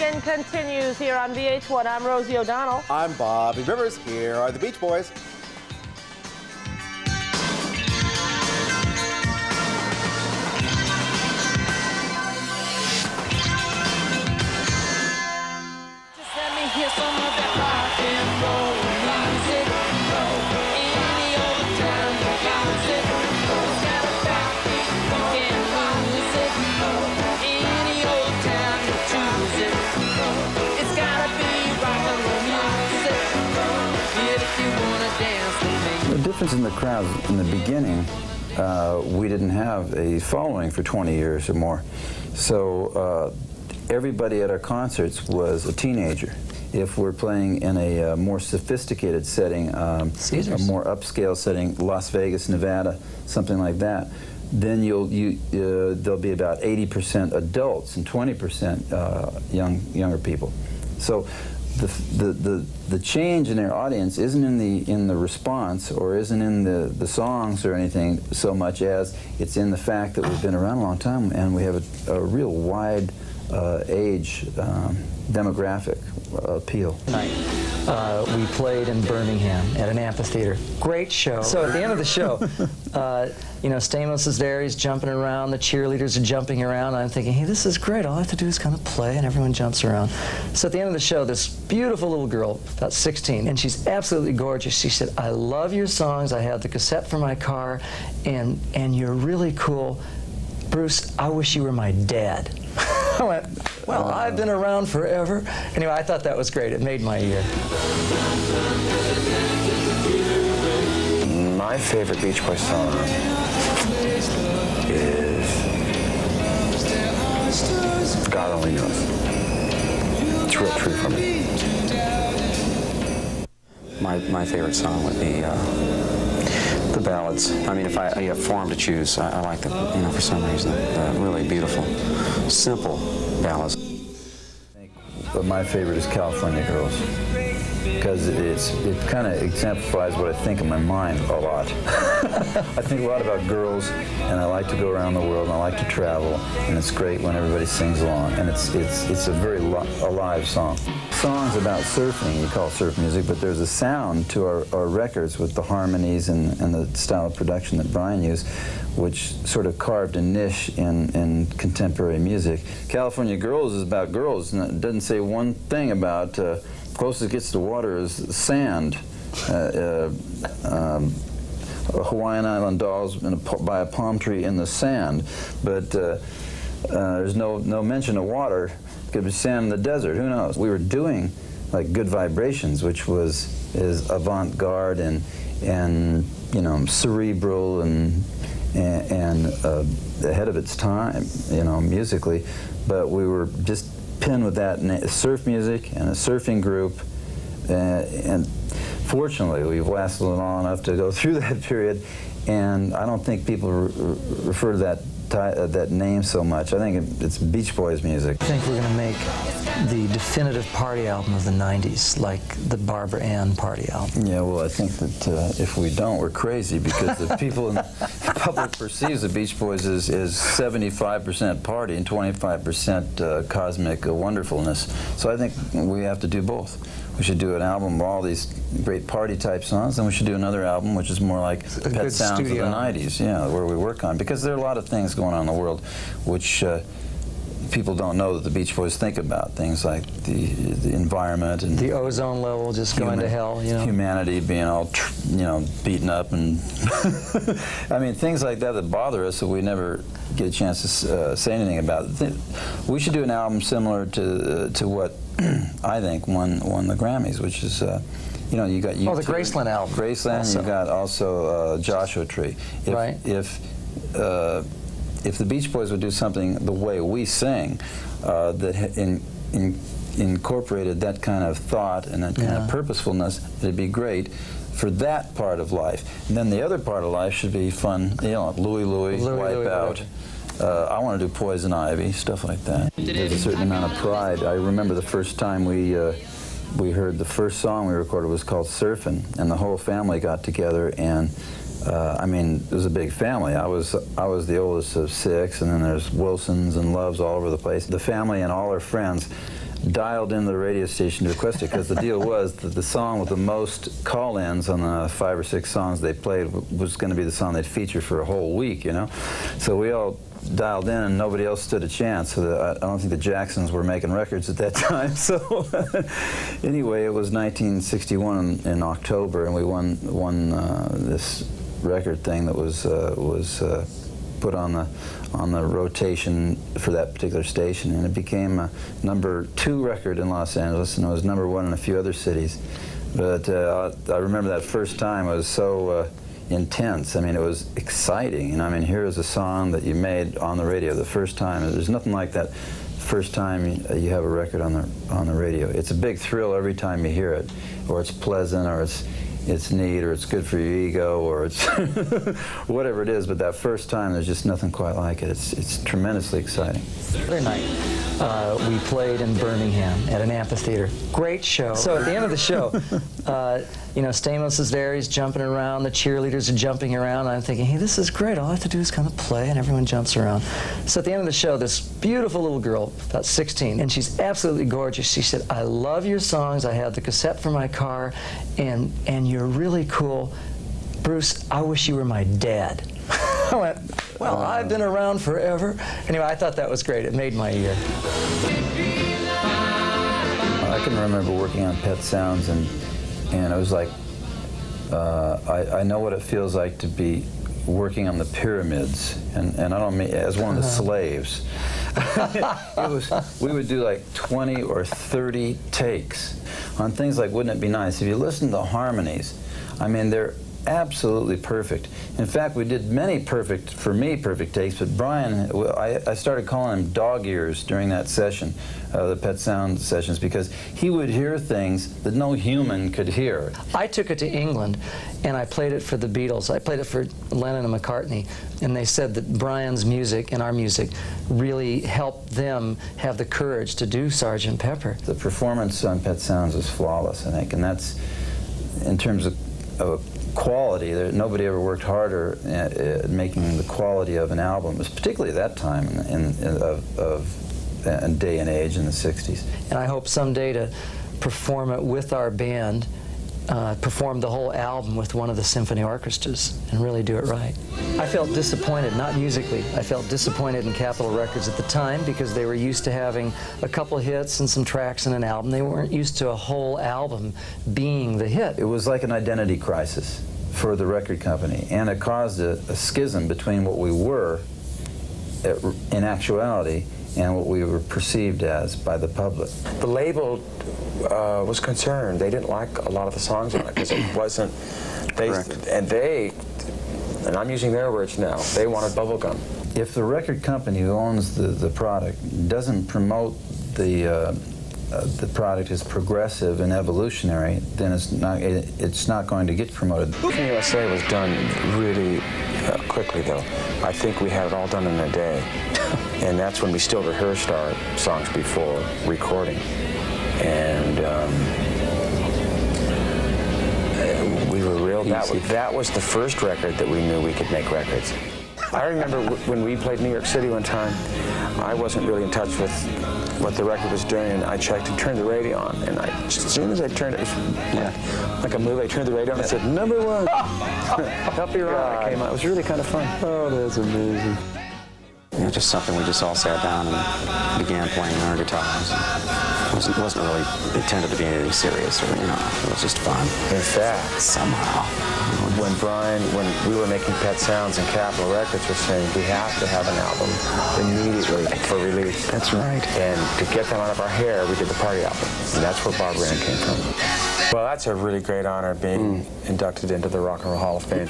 Spin continues here on VH1. I'm Rosie O'Donnell. I'm Bobby Rivers. Here are the Beach Boys. Just let me hear some of that rock and roll music. Any old time music. It's got a backbeat, you can't lose it. Any old time you choose it. It's gotta be rock and roll music. If you wanna dance with me. The difference in the crowds in the beginning, we didn't have a following for 20 years or more. So everybody at our concerts was a teenager. If we're playing in a more sophisticated setting, a more upscale setting, Las Vegas, Nevada, something like that, then there'll be about 80% adults and 20% younger people. So the change in their audience isn't in the response or isn't in the songs or anything so much as it's in the fact that we've been around a long time and we have a real wide age demographic appeal. We played in Birmingham at an amphitheater. Great show. So at the end of the show, you know, Stamos is there, he's jumping around, the cheerleaders are jumping around, and I'm thinking, hey, this is great, all I have to do is kind of play and everyone jumps around. So at the end of the show, this beautiful little girl, about 16, and she's absolutely gorgeous. She said, I love your songs, I have the cassette for my car, and you're really cool. Bruce, I wish you were my dad. I went, well, I've been around forever. Anyway, I thought that was great. It made my year. My favorite Beach Boys song is God Only Knows. It's real true for me. My favorite song would be the ballads. I mean, if I have form to choose, I like the, you know, for some reason, the really beautiful, simple ballads. But my favorite is California Girls, because it kind of exemplifies what I think in my mind a lot. I think a lot about girls, and I like to go around the world, and I like to travel, and it's great when everybody sings along, and it's a very alive song. Songs about surfing, you call surf music, but there's a sound to our records with the harmonies and the style of production that Brian used, which sort of carved a niche in contemporary music. California Girls is about girls, and it doesn't say one thing about closest it gets to water is sand. Hawaiian Island dolls by a palm tree in the sand, but there's no mention of water. It could be sand in the desert, who knows? We were doing like Good Vibrations, which is avant-garde and you know, cerebral and ahead of its time, you know, musically, but we were just pinned with that surf music and a surfing group, and fortunately we've lasted long enough to go through that period, and I don't think people refer to that name so much. I think it's Beach Boys music. I think we're going to make the definitive party album of the 90s, like the Barbara Ann party album. Yeah, well, I think that if we don't, we're crazy, because the people in the public perceives the Beach Boys as 75% party and 25% cosmic wonderfulness. So I think we have to do both. We should do an album of all these great party-type songs, and we should do another album which is more like Pet Sounds of the 90s, yeah, where we work on. Because there are a lot of things going on in the world which people don't know that the Beach Boys think about. Things like the environment and the ozone level just going to hell, you know. Humanity being all, you know, beaten up, and I mean, things like that bother us that we never get a chance to say anything about. We should do an album similar to what I think won the Grammys, which is, you know, you got the Graceland album. Graceland, also. You got also Joshua Tree. Right. If the Beach Boys would do something the way we sing, that incorporated that kind of thought and that kind of purposefulness, it'd be great for that part of life. And then the other part of life should be fun, you know, Louie Louie, Wipeout. I want to do Poison Ivy, stuff like that. There's a certain amount of pride. I remember the first time we heard the first song we recorded was called Surfin', and the whole family got together, and I mean, it was a big family. I was the oldest of 6, and then there's Wilsons and Loves all over the place. The family and all our friends dialed into the radio station to request it, because the deal was that the song with the most call-ins on the 5 or 6 songs they played was going to be the song they'd feature for a whole week, you know. So we all dialed in, and nobody else stood a chance. So I don't think the Jacksons were making records at that time. So anyway, it was 1961 in October, and we won this record thing that was put on the rotation for that particular station, and it became a #2 record in Los Angeles, and it was #1 in a few other cities. But I remember that first time, it was so intense. I mean, it was exciting. And I mean, here is a song that you made on the radio the first time. There's nothing like that first time you have a record on the radio. It's a big thrill every time you hear it, or it's pleasant, or it's neat, or it's good for your ego, or it's whatever it is. But that first time, there's just nothing quite like it. It's tremendously exciting. The other night, we played in Birmingham at an amphitheater. Great show. So at the end of the show, you know, Stamos is there, he's jumping around, the cheerleaders are jumping around, and I'm thinking, hey, this is great, all I have to do is kind of play and everyone jumps around. So at the end of the show, this beautiful little girl, about 16, and she's absolutely gorgeous. She said, I love your songs, I have the cassette for my car, and you're really cool. Bruce, I wish you were my dad. I went, well, I've been around forever. Anyway, I thought that was great. It made my year. I can remember working on Pet Sounds, and it was like, I know what it feels like to be working on the pyramids, and I don't mean as one of the slaves. We would do like 20 or 30 takes on things like Wouldn't It Be Nice. If you listen to the harmonies, I mean, they're absolutely perfect. In fact, we did many perfect takes, but Brian, I started calling him dog ears during that session, the Pet Sound sessions, because he would hear things that no human could hear. I took it to England, and I played it for the Beatles. I played it for Lennon and McCartney, and they said that Brian's music and our music really helped them have the courage to do Sgt. Pepper. The performance on Pet Sounds is flawless, I think, and that's, in terms of quality, nobody ever worked harder at making the quality of an album, particularly at that time in day and age in the 60s. And I hope someday to perform it with our band, perform the whole album with one of the symphony orchestras and really do it right. I felt disappointed, not musically. I felt disappointed in Capitol Records at the time because they were used to having a couple hits and some tracks in an album. They weren't used to a whole album being the hit. It was like an identity crisis for the record company, and it caused a schism between what we were in actuality and what we were perceived as by the public. The label was concerned. They didn't like a lot of the songs on it because it wasn't, and I'm using their words now, they wanted bubblegum. If the record company who owns the product doesn't promote the product as progressive and evolutionary, then it's not going to get promoted. USA was done really quickly, though. I think we had it all done in a day, and that's when we still rehearsed our songs before recording, and we were real. That was the first record that we knew we could make records. I remember when we played New York City one time, I wasn't really in touch with what the record was doing, and I checked and turned the radio on, and as soon as I turned it, like a movie, I turned the radio on and said, #1. Help Your Honor came out. It was really kind of fun. Oh, that's amazing. You know, just something we just all sat down and began playing our guitars. It wasn't really intended to be anything serious, or, you know, it was just fun. In fact, somehow, when we were making Pet Sounds and Capitol Records were saying we have to have an album immediately for release. That's right. And to get them out of our hair, we did the Party album. And that's where Bob Rand came from. Well, that's a really great honor, being inducted into the Rock and Roll Hall of Fame.